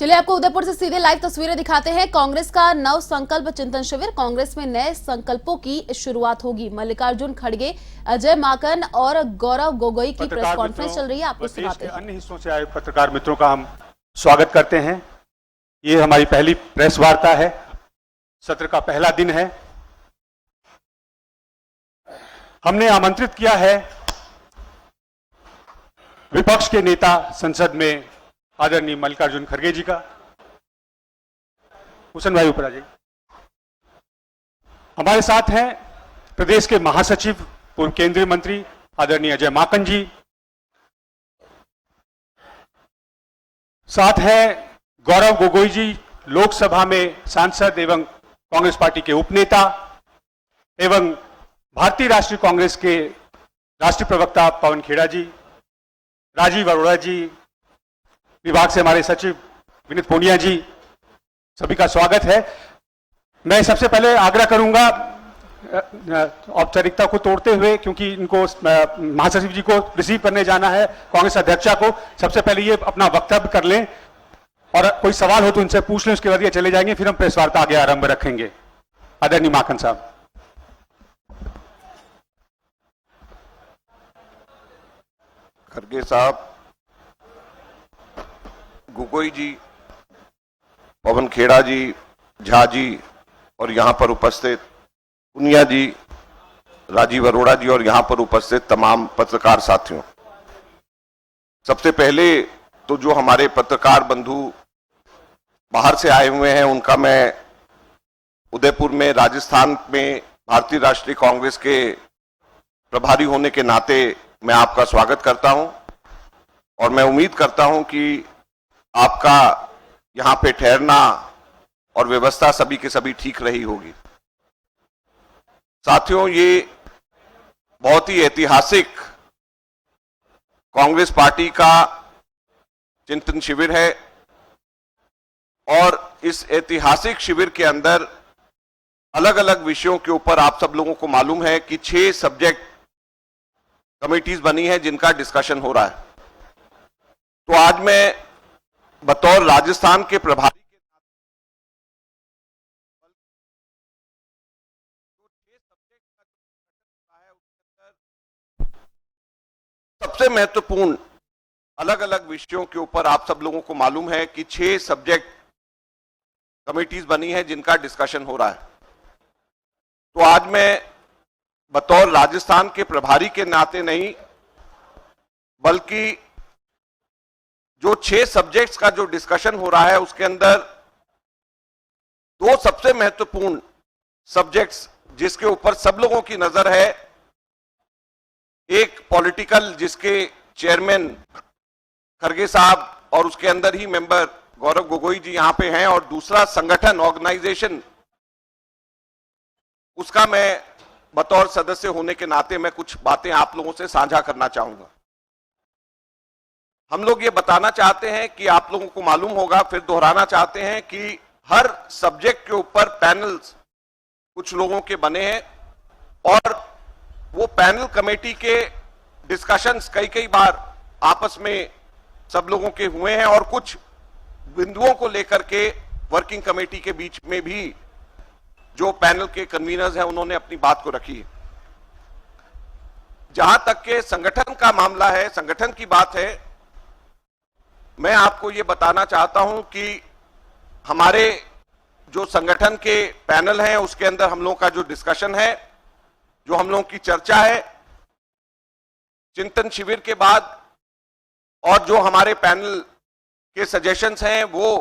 चलिए आपको उदयपुर से सीधे लाइव तस्वीरें दिखाते हैं। कांग्रेस का नव संकल्प चिंतन शिविर। कांग्रेस में नए संकल्पों की शुरुआत होगी। मल्लिकार्जुन खड़गे, अजय माकन और गौरव गोगोई की प्रेस कॉन्फ्रेंस चल रही है। आपको सुनाते हैं। अन्य हिस्सों से आए पत्रकार मित्रों का हम स्वागत करते हैं। ये हमारी पहली प्रेस वार्ता है, सत्र का पहला दिन है। हमने आमंत्रित किया है विपक्ष के नेता संसद में आदरणीय मल्लिकार्जुन खड़गे जी का। हुसैन भाई ऊपर आ जाइए। हमारे साथ हैं प्रदेश के महासचिव पूर्व केंद्रीय मंत्री आदरणीय अजय माकन जी। साथ है गौरव गोगोई जी, लोकसभा में सांसद एवं कांग्रेस पार्टी के उपनेता एवं भारतीय राष्ट्रीय कांग्रेस के राष्ट्रीय प्रवक्ता पवन खेड़ा जी, राजीव अरोड़ा जी, विभाग से हमारे सचिव विनीत पूनिया जी, सभी का स्वागत है। मैं सबसे पहले आग्रह करूंगा औपचारिकता को तोड़ते हुए, क्योंकि इनको महासचिव जी को रिसीव करने जाना है, कांग्रेस अध्यक्षा को, सबसे पहले ये अपना वक्तव्य कर लें और कोई सवाल हो तो इनसे पूछ लें, उसके बाद ये चले जाएंगे, फिर हम प्रेस वार्ता आगे आरंभ रखेंगे। आदरणीय माकन साहब। खड़गे साहब, गोगोई जी, पवन खेड़ा जी, झा जी और यहां पर उपस्थित पूनिया जी, राजीव अरोड़ा जी और यहां पर उपस्थित तमाम पत्रकार साथियों, सबसे पहले तो जो हमारे पत्रकार बंधु बाहर से आए हुए हैं उनका मैं उदयपुर में, राजस्थान में भारतीय राष्ट्रीय कांग्रेस के प्रभारी होने के नाते मैं आपका स्वागत करता हूं और मैं उम्मीद करता हूं कि आपका यहां पे ठहरना और व्यवस्था सभी के सभी ठीक रही होगी। साथियों, ये बहुत ही ऐतिहासिक कांग्रेस पार्टी का चिंतन शिविर है और इस ऐतिहासिक शिविर के अंदर अलग अलग विषयों के ऊपर आप सब लोगों को मालूम है कि 6 सब्जेक्ट कमेटीज बनी है जिनका डिस्कशन हो रहा है। तो आज मैं बतौर राजस्थान के प्रभारी के सबसे महत्वपूर्ण अलग अलग विषयों के ऊपर आप सब लोगों को मालूम है कि 6 सब्जेक्ट कमेटीज बनी है जिनका डिस्कशन हो रहा है। तो आज मैं बतौर राजस्थान के प्रभारी के नाते नहीं, बल्कि जो 6 सब्जेक्ट्स का जो डिस्कशन हो रहा है उसके अंदर 2 सबसे महत्वपूर्ण सब्जेक्ट्स जिसके ऊपर सब लोगों की नजर है, एक पॉलिटिकल जिसके चेयरमैन खड़गे साहब और उसके अंदर ही मेंबर गौरव गोगोई जी यहां पे हैं, और दूसरा संगठन ऑर्गेनाइजेशन, उसका मैं बतौर सदस्य होने के नाते मैं कुछ बातें आप लोगों से साझा करना चाहूंगा। हम लोग ये बताना चाहते हैं कि आप लोगों को मालूम होगा, फिर दोहराना चाहते हैं कि हर सब्जेक्ट के ऊपर पैनल्स कुछ लोगों के बने हैं और वो पैनल कमेटी के डिस्कशंस कई बार आपस में सब लोगों के हुए हैं और कुछ बिंदुओं को लेकर के वर्किंग कमेटी के बीच में भी जो पैनल के कन्वीनर्स हैं उन्होंने अपनी बात को रखी है। जहां तक के संगठन का मामला है, संगठन की बात है, मैं आपको यह बताना चाहता हूं कि हमारे जो संगठन के पैनल हैं उसके अंदर हम लोगों का जो डिस्कशन है, जो हम लोगों की चर्चा है, चिंतन शिविर के बाद और जो हमारे पैनल के सजेशंस हैं वो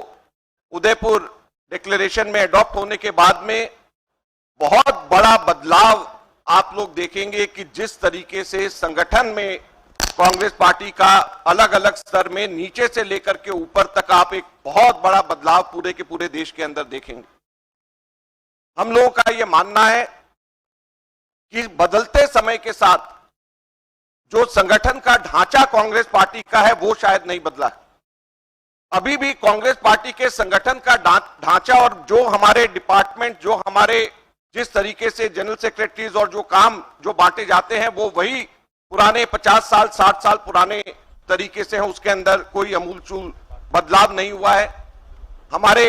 उदयपुर डिक्लेरेशन में अडॉप्ट होने के बाद में बहुत बड़ा बदलाव आप लोग देखेंगे कि जिस तरीके से संगठन में कांग्रेस पार्टी का अलग अलग स्तर में नीचे से लेकर के ऊपर तक आप एक बहुत बड़ा बदलाव पूरे के पूरे देश के अंदर देखेंगे। हम लोगों का यह मानना है कि बदलते समय के साथ जो संगठन का ढांचा कांग्रेस पार्टी का है वो शायद नहीं बदला। अभी भी कांग्रेस पार्टी के संगठन का ढांचा और जो हमारे डिपार्टमेंट, जो हमारे जिस तरीके से जनरल सेक्रेटरीज और जो काम जो बांटे जाते हैं वो वही पुराने 50 साल 60 साल पुराने तरीके से है, उसके अंदर कोई अमूलचूल बदलाव नहीं हुआ है। हमारे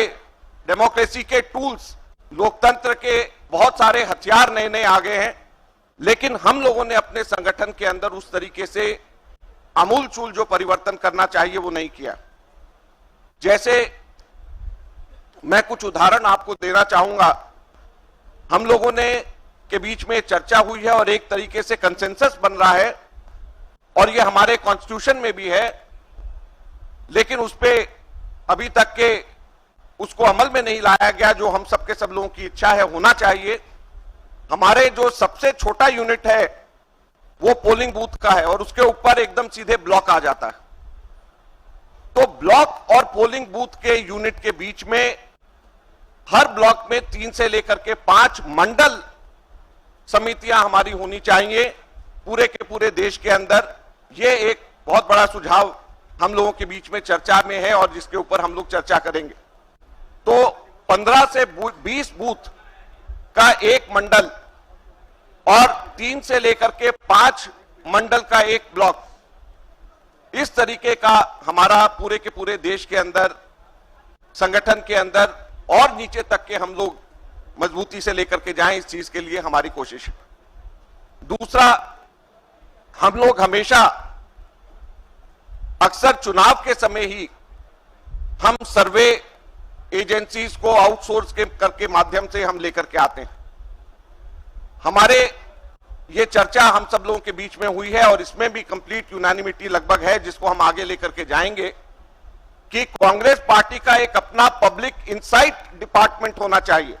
डेमोक्रेसी के टूल्स, लोकतंत्र के बहुत सारे हथियार नए नए आ गए हैं, लेकिन हम लोगों ने अपने संगठन के अंदर उस तरीके से आमूलचूल जो परिवर्तन करना चाहिए वो नहीं किया। जैसे मैं कुछ उदाहरण आपको देना चाहूंगा। हम लोगों ने के बीच में चर्चा हुई है और एक तरीके से कंसेंसस बन रहा है, और ये हमारे कॉन्स्टिट्यूशन में भी है, लेकिन उस पे अभी तक के उसको अमल में नहीं लाया गया, जो हम सबके सब लोगों की इच्छा है होना चाहिए। हमारे जो सबसे छोटा यूनिट है वो पोलिंग बूथ का है, और उसके ऊपर एकदम सीधे ब्लॉक आ जाता है। तो ब्लॉक और पोलिंग बूथ के यूनिट के बीच में हर ब्लॉक में 3 से लेकर के 5 मंडल समितियां हमारी होनी चाहिए पूरे के पूरे देश के अंदर। ये एक बहुत बड़ा सुझाव हम लोगों के बीच में चर्चा में है और जिसके ऊपर हम लोग चर्चा करेंगे। तो 15 से 20 बूथ का एक मंडल और 3 से लेकर के 5 मंडल का एक ब्लॉक, इस तरीके का हमारा पूरे के पूरे देश के अंदर, संगठन के अंदर और नीचे तक के हम लोग मजबूती से लेकर के जाएं, इस चीज के लिए हमारी कोशिश है। दूसरा, हम लोग हमेशा अक्सर चुनाव के समय ही हम सर्वे एजेंसीज को आउटसोर्स करके माध्यम से हम लेकर के आते हैं। हमारे ये चर्चा हम सब लोगों के बीच में हुई है और इसमें भी कंप्लीट यूनानिमिटी लगभग है, जिसको हम आगे लेकर के जाएंगे, कि कांग्रेस पार्टी का एक अपना पब्लिक इंसाइट डिपार्टमेंट होना चाहिए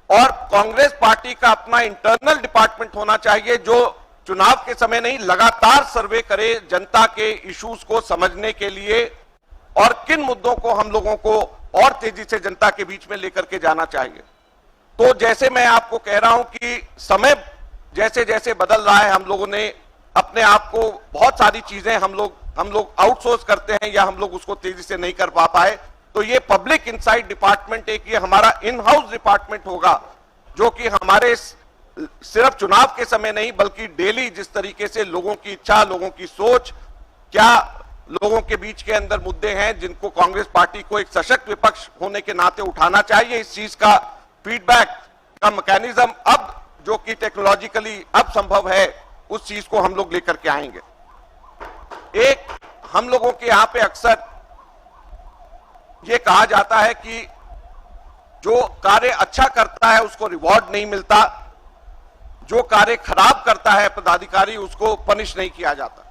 और कांग्रेस पार्टी का अपना इंटरनल डिपार्टमेंट होना चाहिए, जो चुनाव के समय नहीं, लगातार सर्वे करे जनता के इश्यूज को समझने के लिए और किन मुद्दों को हम लोगों को और तेजी से जनता के बीच में लेकर के जाना चाहिए। तो जैसे मैं आपको कह रहा हूं कि समय जैसे जैसे बदल रहा है, हम लोगों ने अपने आप को बहुत सारी चीजें हम लोग आउटसोर्स करते हैं या हम लोग उसको तेजी से नहीं कर पा पाए। तो ये पब्लिक इंसाइट डिपार्टमेंट एक ये हमारा इन हाउस डिपार्टमेंट होगा, जो कि हमारे सिर्फ चुनाव के समय नहीं बल्कि डेली जिस तरीके से लोगों की इच्छा, लोगों की सोच, क्या लोगों के बीच के अंदर मुद्दे हैं जिनको कांग्रेस पार्टी को एक सशक्त विपक्ष होने के नाते उठाना चाहिए, इस चीज का फीडबैक का मैकेनिज्म अब जो कि टेक्नोलॉजिकली अब संभव है, उस चीज को हम लोग लेकर के आएंगे। एक हम लोगों के यहां पे अक्सर ये कहा जाता है कि जो कार्य अच्छा करता है उसको रिवॉर्ड नहीं मिलता, जो कार्य खराब करता है पदाधिकारी उसको पनिश नहीं किया जाता।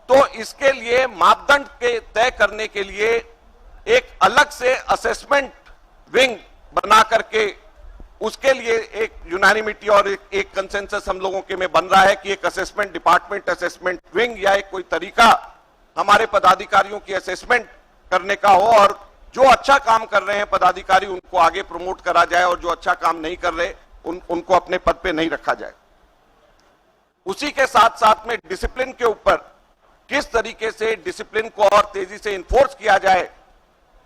तो इसके लिए मापदंड के तय करने के लिए एक अलग से असेसमेंट विंग बना करके उसके लिए एक यूनानिमिटी और एक कंसेंसस हम लोगों के में बन रहा है कि एक असेसमेंट डिपार्टमेंट, असेसमेंट विंग या एक कोई तरीका हमारे पदाधिकारियों की असेसमेंट करने का हो और जो अच्छा काम कर रहे हैं पदाधिकारी उनको आगे प्रमोट करा जाए और जो अच्छा काम नहीं कर रहे उनको अपने पद पे नहीं रखा जाए। उसी के साथ साथ में डिसिप्लिन के ऊपर किस तरीके से डिसिप्लिन को और तेजी से इन्फोर्स किया जाए,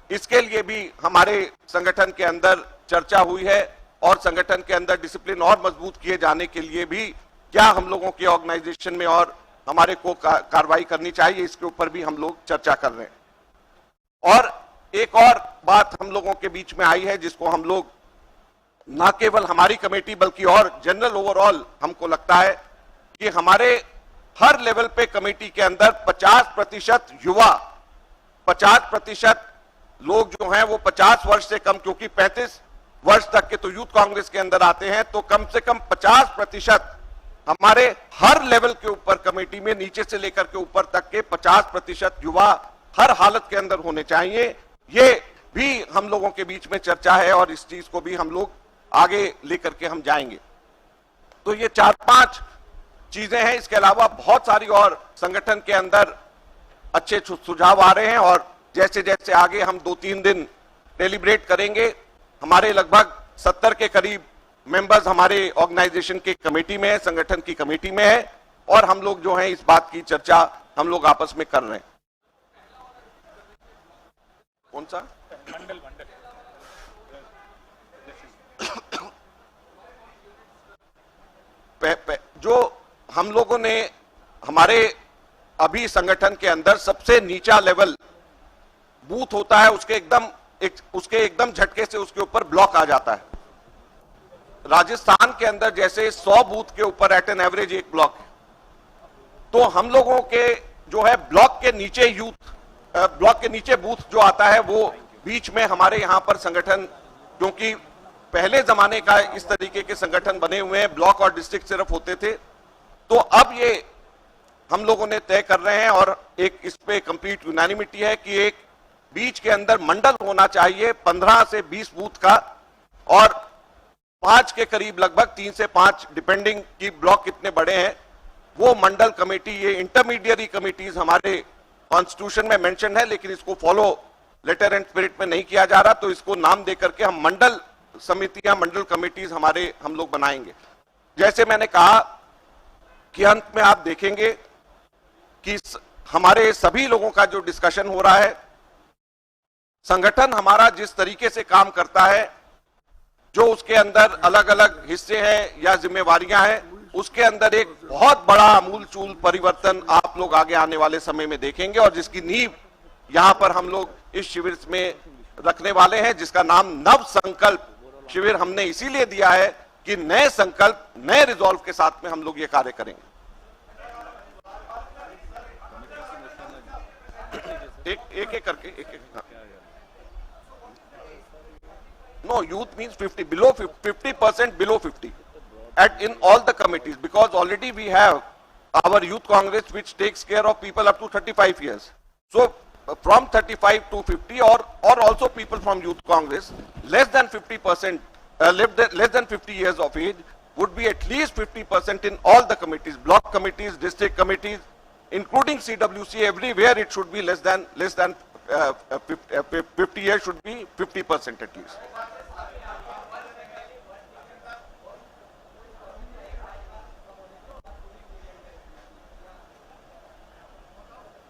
इसके लिए भी हमारे संगठन के अंदर चर्चा हुई है और संगठन के अंदर डिसिप्लिन और मजबूत किए जाने के लिए भी क्या हम लोगों के ऑर्गेनाइजेशन में और हमारे को कार्रवाई करनी चाहिए, इसके ऊपर भी हम लोग चर्चा कर रहे हैं। और एक और बात हम लोगों के बीच में आई है जिसको हम लोग ना केवल हमारी कमेटी बल्कि और जनरल ओवरऑल हमको लगता है कि हमारे हर लेवल पे कमेटी के अंदर 50% युवा, 50% लोग जो हैं वो 50 वर्ष से कम, क्योंकि 35 वर्ष तक के तो यूथ कांग्रेस के अंदर आते हैं, तो कम से कम 50% हमारे हर लेवल के ऊपर कमेटी में नीचे से लेकर के ऊपर तक के 50% युवा हर हालत के अंदर होने चाहिए। ये भी हम लोगों के बीच में चर्चा है और इस चीज को भी हम लोग आगे लेकर के हम जाएंगे। तो ये 4-5 चीजें हैं, इसके अलावा बहुत सारी और संगठन के अंदर अच्छे सुझाव आ रहे हैं और जैसे जैसे आगे हम 2-3 दिन डेलिब्रेट करेंगे, हमारे लगभग 70 के करीब मेंबर्स हमारे ऑर्गेनाइजेशन की कमेटी में है, संगठन की कमेटी में है और हम लोग जो हैं इस बात की चर्चा हम लोग आपस में कर रहे हैं। कौन सा मंडल जो हम लोगों ने हमारे अभी संगठन के अंदर सबसे नीचा लेवल बूथ होता है उसके एकदम झटके से उसके ऊपर ब्लॉक आ जाता है। राजस्थान के अंदर जैसे 100 बूथ के ऊपर एट एन एवरेज एक ब्लॉक है, तो हम लोगों के जो है ब्लॉक के नीचे बूथ जो आता है वो बीच में हमारे यहां पर संगठन, क्योंकि पहले जमाने का इस तरीके के संगठन बने हुए हैं, ब्लॉक और डिस्ट्रिक्ट सिर्फ होते थे, तो अब ये हम लोगों ने तय कर रहे हैं और एक इस पे कंप्लीट यूनानिमिटी है कि एक बीच के अंदर मंडल होना चाहिए 15 से 20 बूथ का, और 5 के करीब लगभग 3 से 5 डिपेंडिंग की ब्लॉक कितने बड़े हैं, वो मंडल कमेटी, ये इंटरमीडिएरी कमिटीज हमारे कॉन्स्टिट्यूशन में मेंशन है, लेकिन इसको फॉलो लेटर एंड स्पिरिट में नहीं किया जा रहा, तो इसको नाम दे करके हम मंडल समितियां, मंडल कमिटीज हम लोग बनाएंगे। जैसे मैंने कहा कि अंत में आप देखेंगे कि हमारे सभी लोगों का जो डिस्कशन हो रहा है, संगठन हमारा जिस तरीके से काम करता है, जो उसके अंदर अलग अलग हिस्से हैं या जिम्मेवारियां हैं, उसके अंदर एक बहुत बड़ा आमूलचूल परिवर्तन आप लोग आगे आने वाले समय में देखेंगे, और जिसकी नींव यहां पर हम लोग इस शिविर में रखने वाले हैं, जिसका नाम नव संकल्प शिविर हमने इसीलिए दिया है कि नए संकल्प, नए रिजॉल्व के साथ में हम लोग ये कार्य करेंगे। एक करके No, youth means 50, below 50% below 50 in all the committees, because already we have our youth congress which takes care of people up to 35 years. So from 35 to 50 or also people from youth congress less than 50%, less than 50 years of age would be at least 50% in all the committees, block committees, district committees, including CWC. Everywhere it should be less than 50 years should be 50% at least.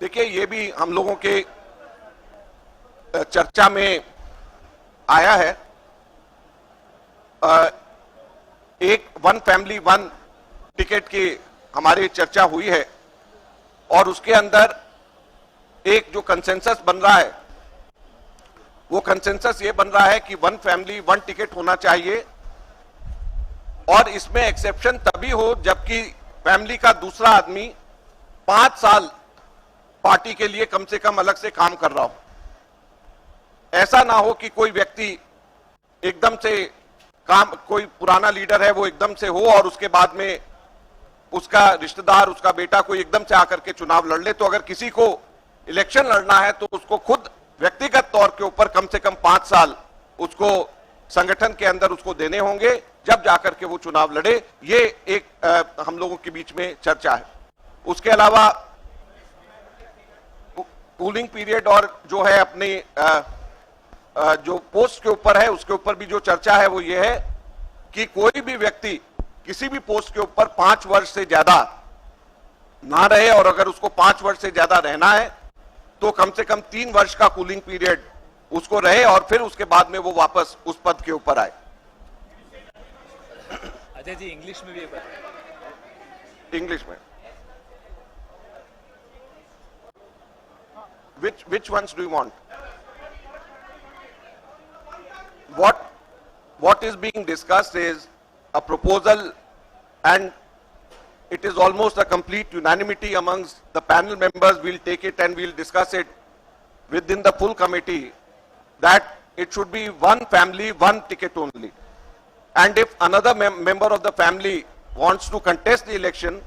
देखिए, ये भी हम लोगों के चर्चा में आया है। एक वन फैमिली वन टिकट की हमारी चर्चा हुई है, और उसके अंदर एक जो कंसेंसस बन रहा है, वो कंसेंसस ये बन रहा है कि वन फैमिली वन टिकट होना चाहिए, और इसमें एक्सेप्शन तभी हो जबकि फैमिली का दूसरा आदमी 5 साल पार्टी के लिए कम से कम अलग से काम कर रहा हो। ऐसा ना हो कि कोई व्यक्ति एकदम से कोई पुराना लीडर है वो एकदम से हो, और उसके बाद में उसका रिश्तेदार, उसका बेटा कोई एकदम से आकर के चुनाव लड़ ले। तो अगर किसी को इलेक्शन लड़ना है तो उसको खुद व्यक्तिगत तौर के ऊपर कम से कम 5 साल उसको संगठन के अंदर उसको देने होंगे, जब जाकर के वो चुनाव लड़े। ये एक हम लोगों के बीच में चर्चा है। उसके अलावा कूलिंग पीरियड और जो है अपनी जो पोस्ट के ऊपर है, उसके ऊपर भी जो चर्चा है वो ये है कि कोई भी व्यक्ति किसी भी पोस्ट के ऊपर 5 वर्ष से ज्यादा ना रहे, और अगर उसको 5 वर्ष से ज्यादा रहना है तो कम से कम 3 वर्ष का कूलिंग पीरियड उसको रहे, और फिर उसके बाद में वो वापस उस पद के ऊपर आए। अजय जी, इंग्लिश में भी इंग्लिश में which ones do you want? What is being discussed is a proposal, and it is almost a complete unanimity amongst the panel members. We'll take it and we'll discuss it within the full committee, that it should be one family, one ticket only. And if another member of the family wants to contest the election,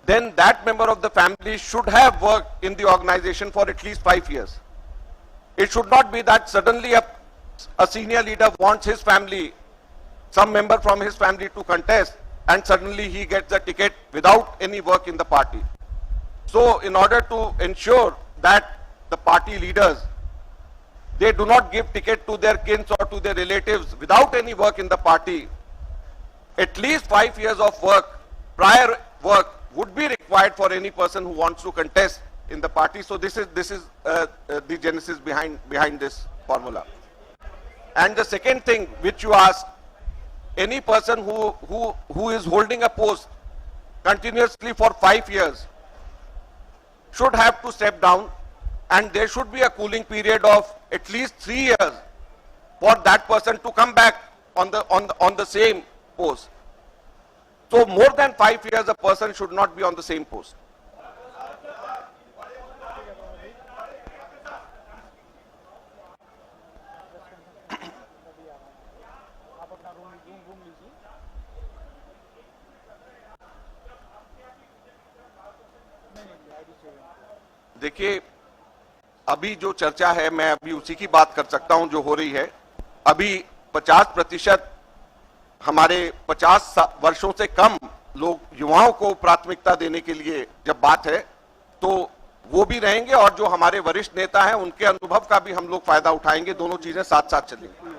then that member of the family should have worked in the organization for at least 5 years. It should not be that suddenly a senior leader wants his family, some member from his family to contest, and suddenly he gets a ticket without any work in the party. So in order to ensure that the party leaders, they do not give ticket to their kins or to their relatives without any work in the party, at least 5 years of work, prior work, would be required for any person who wants to contest in the party. So this is the genesis behind this formula. And the second thing which you asked, any person who is holding a post continuously for 5 years should have to step down and there should be a cooling period of at least 3 years for that person to come back on the same post. So more than 5 years a person should not be on the same post. देखिए, अभी जो चर्चा है मैं अभी उसी की बात कर सकता हूं जो हो रही है। अभी 50% हमारे 50 वर्षों से कम लोग युवाओं को प्राथमिकता देने के लिए जब बात है तो वो भी रहेंगे और जो हमारे वरिष्ठ नेता हैं उनके अनुभव का भी हम लोग फायदा उठाएंगे। दोनों चीजें साथ साथ चलेंगी।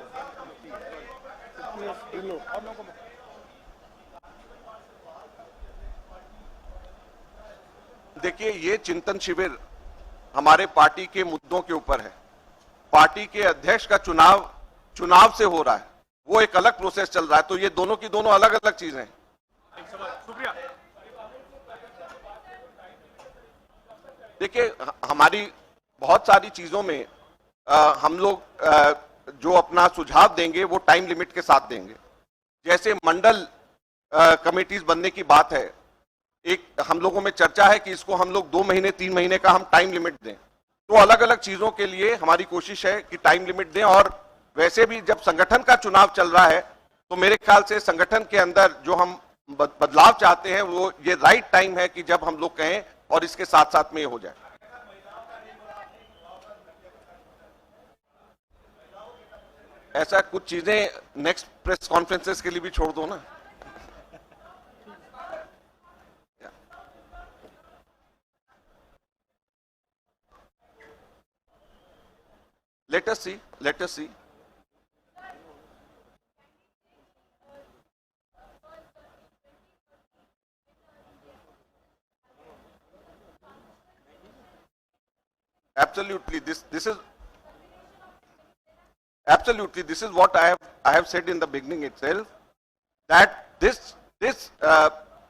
देखिए, ये चिंतन शिविर हमारे पार्टी के मुद्दों के ऊपर है। पार्टी के अध्यक्ष का चुनाव से हो रहा है, वो एक अलग प्रोसेस चल रहा है। तो ये दोनों की दोनों अलग अलग चीजें हैं। देखिए, हमारी बहुत सारी चीजों में हम लोग जो अपना सुझाव देंगे वो टाइम लिमिट के साथ देंगे। जैसे मंडल कमेटीज बनने की बात है, एक हम लोगों में चर्चा है कि इसको हम लोग 2 महीने 3 महीने का हम टाइम लिमिट दें। तो अलग अलग चीजों के लिए हमारी कोशिश है कि टाइम लिमिट दें। और वैसे भी जब संगठन का चुनाव चल रहा है तो मेरे ख्याल से संगठन के अंदर जो हम बदलाव चाहते हैं वो ये राइट टाइम है कि जब हम लोग कहें और इसके साथ साथ में ये हो जाए। ऐसा कुछ चीजें नेक्स्ट प्रेस कॉन्फ्रेंसेस के लिए भी छोड़ दो ना। Let us see. Absolutely, this is what I have said in the beginning itself, that this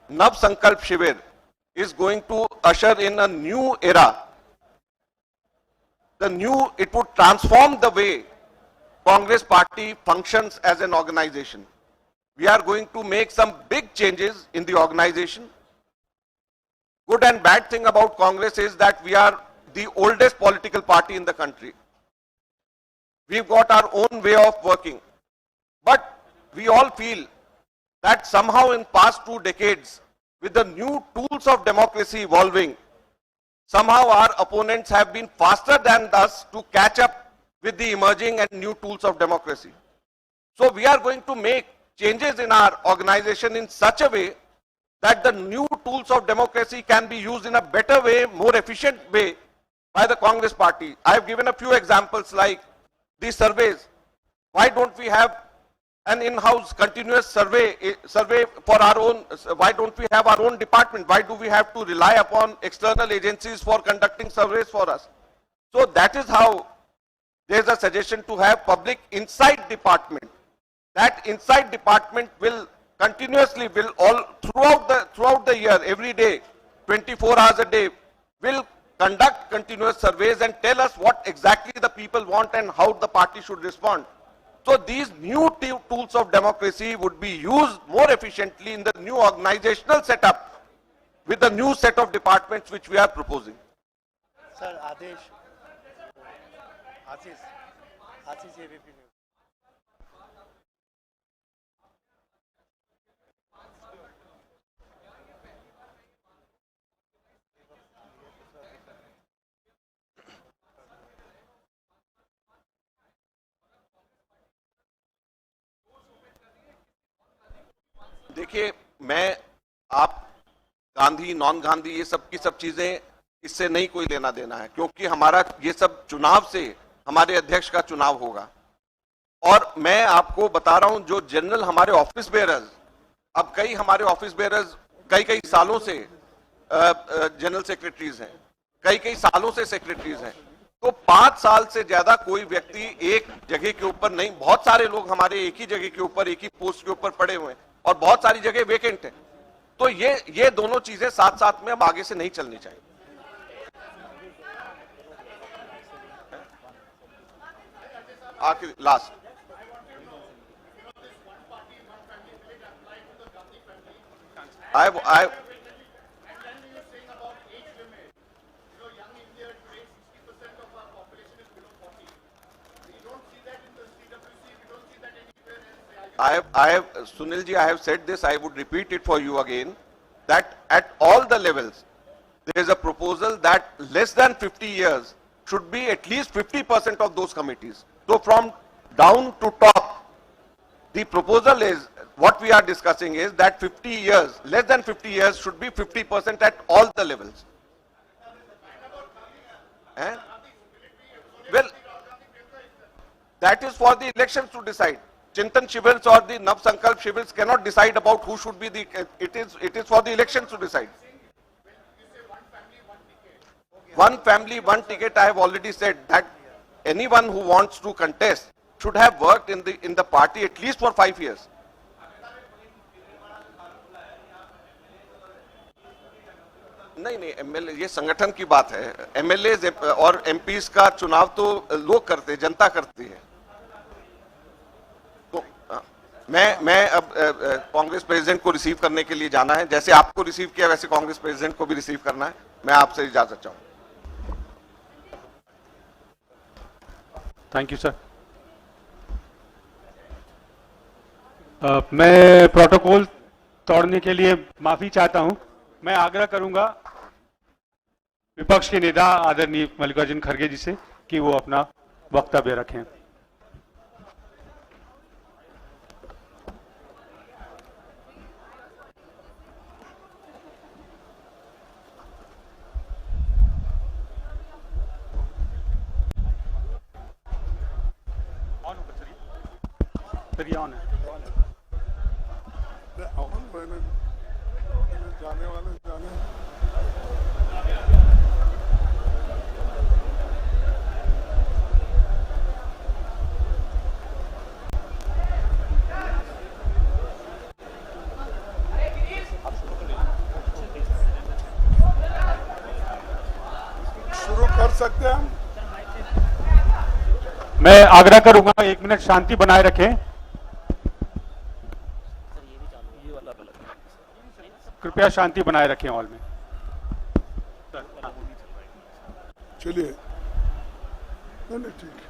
Nav Sankalp Shivir is going to usher in a new era. It would transform the way Congress party functions as an organization. We are going to make some big changes in the organization. Good and bad thing about Congress is that we are the oldest political party in the country. We've got our own way of working. But we all feel that somehow in past 2 decades, with the new tools of democracy evolving, somehow our opponents have been faster than us to catch up with the emerging and new tools of democracy. So we are going to make changes in our organization in such a way that the new tools of democracy can be used in a better way, more efficient way by the Congress party. I have given a few examples like these surveys. Why don't we have an in-house continuous survey for our own? Why don't we have our own department? Why do we have to rely upon external agencies for conducting surveys for us? So that is how there is a suggestion to have public insight department. That insight department will continuously, will all throughout the year, every day, 24 hours a day, will conduct continuous surveys and tell us what exactly the people want and how the party should respond. So these new tools of democracy would be used more efficiently in the new organizational setup with the new set of departments which we are proposing. Sir, Adesh, Asis AVP News. देखिए, मैं आप Gandhi non Gandhi ये सब की सब चीजें इससे नहीं कोई लेना देना है, क्योंकि हमारा ये सब चुनाव से हमारे अध्यक्ष का चुनाव होगा। और मैं आपको बता रहा हूं जो जनरल हमारे ऑफिस बेयरर्स, अब कई हमारे ऑफिस बेयरर्स कई सालों से जनरल सेक्रेटरीज हैं, कई सालों से सेक्रेटरीज हैं। तो 5 साल से ज्यादा कोई व्यक्ति एक जगह के ऊपर नहीं, बहुत सारे लोग हमारे एक ही जगह के ऊपर, एक ही पोस्ट के ऊपर पड़े हुए हैं और बहुत सारी जगह वेकेंट है। तो ये दोनों चीजें साथ साथ में अब आगे से नहीं चलनी चाहिए। आखिरी last I Sunil ji, I have said this, I would repeat it for you again, that at all the levels, there is a proposal that less than 50 years should be at least 50% of those committees. So from down to top, the proposal is, what we are discussing is that 50 years, less than 50 years should be 50% at all the levels. Well, that is for the elections to decide. Chintan Shivers or the Nav Sankalp Shivers cannot decide about who should be the, it is for the elections to decide. One family, one ticket, I have already said that anyone who wants to contest should have worked in the party at least for 5 years. नहीं MLA, ये संगठन की बात है। MLA और MPs का चुनाव तो लोग करते हैं, जनता करती है। तो मैं अब कांग्रेस प्रेसिडेंट को रिसीव करने के लिए जाना है, जैसे आपको रिसीव किया वैसे कांग्रेस प्रेसिडेंट को भी रिसीव करना है। मैं आपसे इजाजत चाहूंगा। Thank you sir. मैं प्रोटोकॉल तोड़ने के लिए माफी चाहता हूं। मैं आग्रह करूंगा विपक्ष के नेता आदरणीय मल्लिकार्जुन खड़गे जी से कि वो अपना वक्तव्य रखें। सर ये ऑन है। जाने वाले जाने। शुरू कर सकते हैं हम। मैं आग्रह करूंगा 1 मिनट शांति बनाए रखें। कृपया शांति बनाए रखें हॉल में। चलिए, नहीं ठीक है,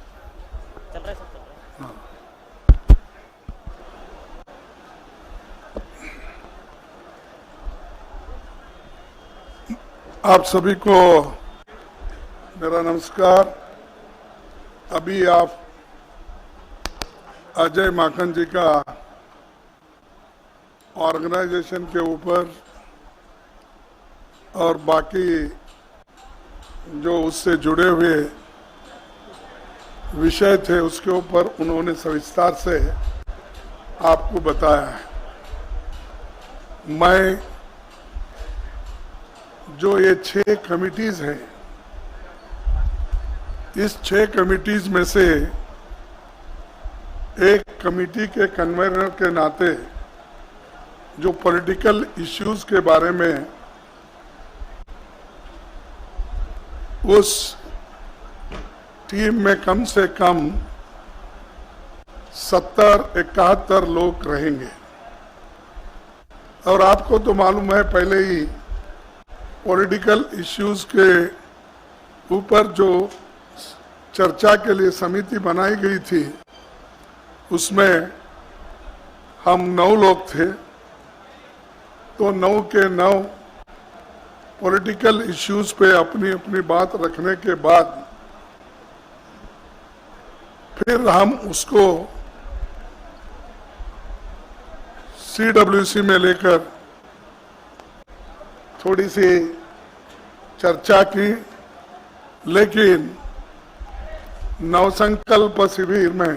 चल रहा है सब चल रहा है। हाँ। आप सभी को मेरा नमस्कार। अभी आप अजय माकन जी का ऑर्गेनाइजेशन के ऊपर और बाकी जो उससे जुड़े हुए विषय थे उसके ऊपर उन्होंने सविस्तार से आपको बताया है। मैं जो ये 6 कमिटीज हैं, इस 6 कमिटीज में से एक कमिटी के कन्वीनर के नाते जो पॉलिटिकल इश्यूज के बारे में उस टीम में कम से कम 70-71 लोग रहेंगे। और आपको तो मालूम है, पहले ही पॉलिटिकल इश्यूज के ऊपर जो चर्चा के लिए समिति बनाई गई थी उसमें हम 9 लोग थे। तो 9 के 9 पॉलिटिकल इश्यूज पे अपनी अपनी बात रखने के बाद फिर हम उसको CWC में लेकर थोड़ी सी चर्चा की, लेकिन नवसंकल्प शिविर में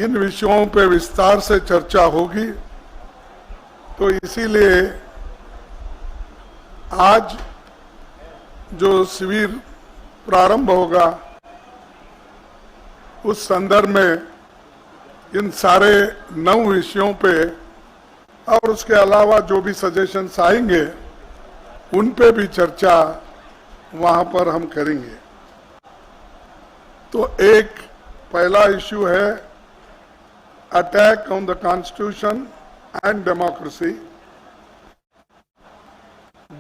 इन विषयों पे विस्तार से चर्चा होगी। तो इसीलिए आज जो शिविर प्रारंभ होगा उस संदर्भ में इन सारे 9 विषयों पे और उसके अलावा जो भी सजेशंस आएंगे उन पे भी चर्चा वहां पर हम करेंगे। तो एक पहला इश्यू है attack on the constitution and democracy,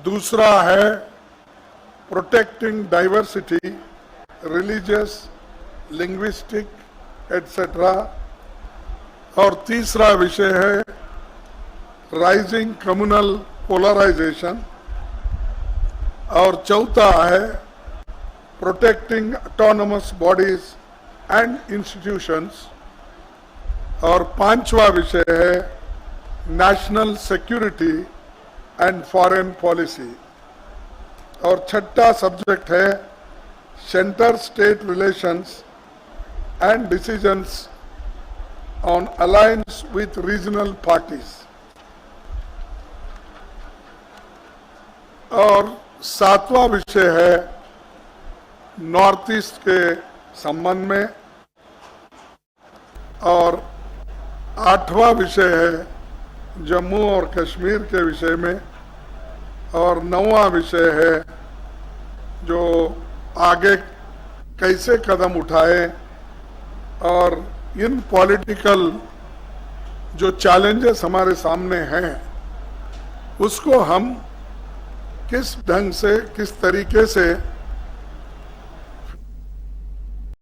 दूसरा है protecting diversity, religious, linguistic etcetera, और तीसरा विषय है राइजिंग कम्युनल पोलराइजेशन, और चौथा है protecting autonomous bodies and institutions, और पांचवा विषय है national security and foreign policy, और छठा सब्जेक्ट है centre state relations and decisions on alliance with regional parties, और सातवां विषय है नॉर्थ ईस्ट के संबंध में, और आठवां विषय है जम्मू और कश्मीर के विषय में, और नौवां विषय है जो आगे कैसे कदम उठाए और इन पॉलिटिकल जो चैलेंजेस हमारे सामने हैं उसको हम किस ढंग से, किस तरीके से